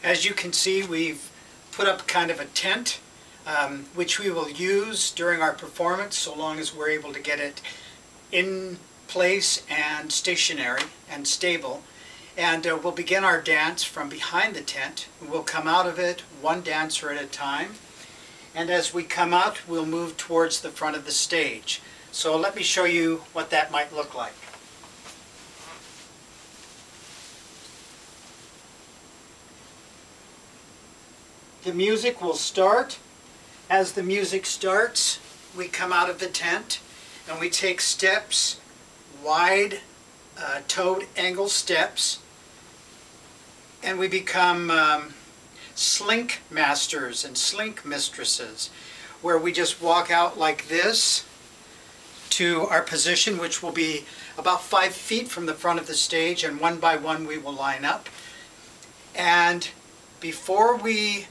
As you can see, we've put up kind of a tent, which we will use during our performance so long as we're able to get it in place and stationary and stable. And we'll begin our dance from behind the tent. We'll come out of it one dancer at a time. And as we come out, we'll move towards the front of the stage. So let me show you what that might look like. The music will start. As the music starts, we come out of the tent and we take steps, wide toed angle steps, and we become slink masters and slink mistresses, where we just walk out like this to our position, which will be about 5 feet from the front of the stage, and one by one we will line up. And before we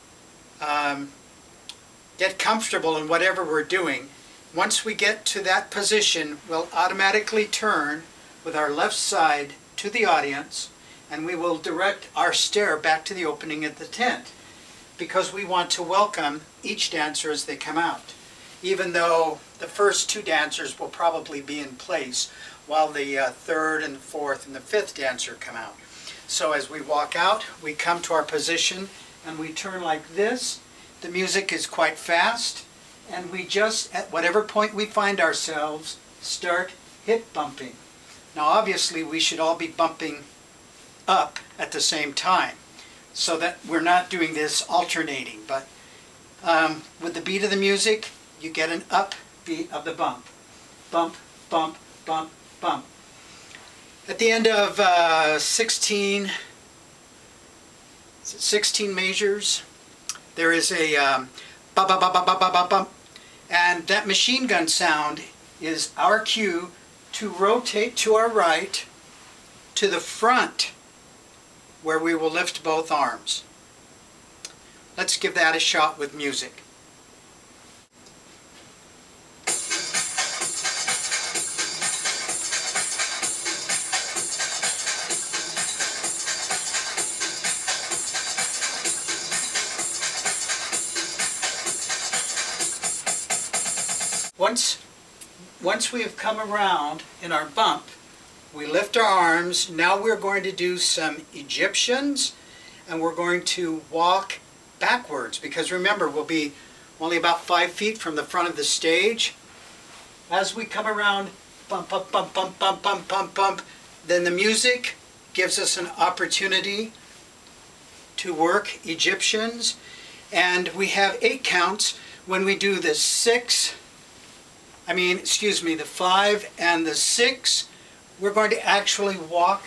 get comfortable in whatever we're doing, once we get to that position, we'll automatically turn with our left side to the audience, and we will direct our stare back to the opening of the tent, because we want to welcome each dancer as they come out, even though the first 2 dancers will probably be in place while the 3rd and 4th and the 5th dancer come out. So as we walk out, we come to our position and we turn like this. The music is quite fast, and we just, at whatever point we find ourselves, start hip bumping. Now obviously we should all be bumping up at the same time, so that we're not doing this alternating, but with the beat of the music, you get an up beat of the bump. Bump, bump, bump, bump. At the end of 16 measures, there is a bump, bump, bump, bump, bump, bump, and that machine gun sound is our cue to rotate to our right to the front, where we will lift both arms. Let's give that a shot with music. Once we have come around in our bump, we lift our arms. Now we're going to do some Egyptians, and we're going to walk backwards, because remember, we'll be only about 5 feet from the front of the stage. As we come around, bump, bump, bump, bump, bump, bump, bump, bump, then the music gives us an opportunity to work Egyptians, and we have 8 counts. When we do the 5 and the 6, we're going to actually walk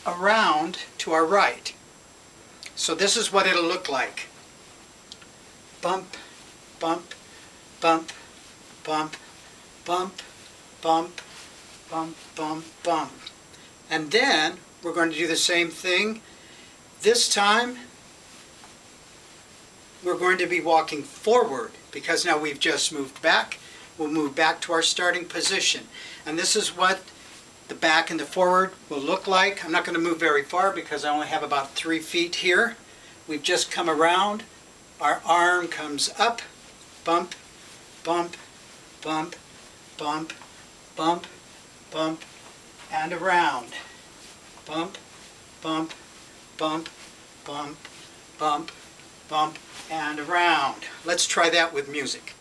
around to our right. So this is what it'll look like. Bump, bump, bump, bump, bump, bump, bump, bump, bump. And then we're going to do the same thing. This time we're going to be walking forward, because now we've just moved back. We'll move back to our starting position. And this is what the back and the forward will look like. I'm not going to move very far because I only have about 3 feet here. We've just come around. Our arm comes up. Bump, bump, bump, bump, bump, bump, and around. Bump, bump, bump, bump, bump, bump, and around. Let's try that with music.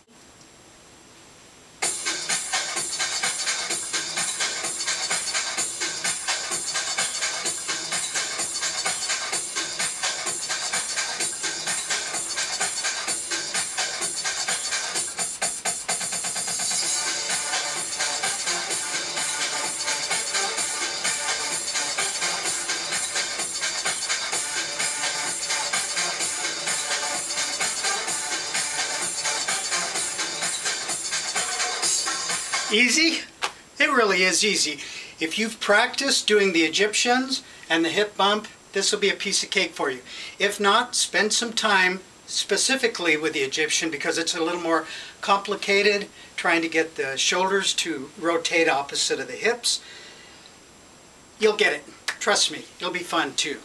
Easy? It really is easy. If you've practiced doing the Egyptians and the hip bump, this will be a piece of cake for you. If not, spend some time specifically with the Egyptian, because it's a little more complicated, trying to get the shoulders to rotate opposite of the hips. You'll get it. Trust me, it'll be fun too.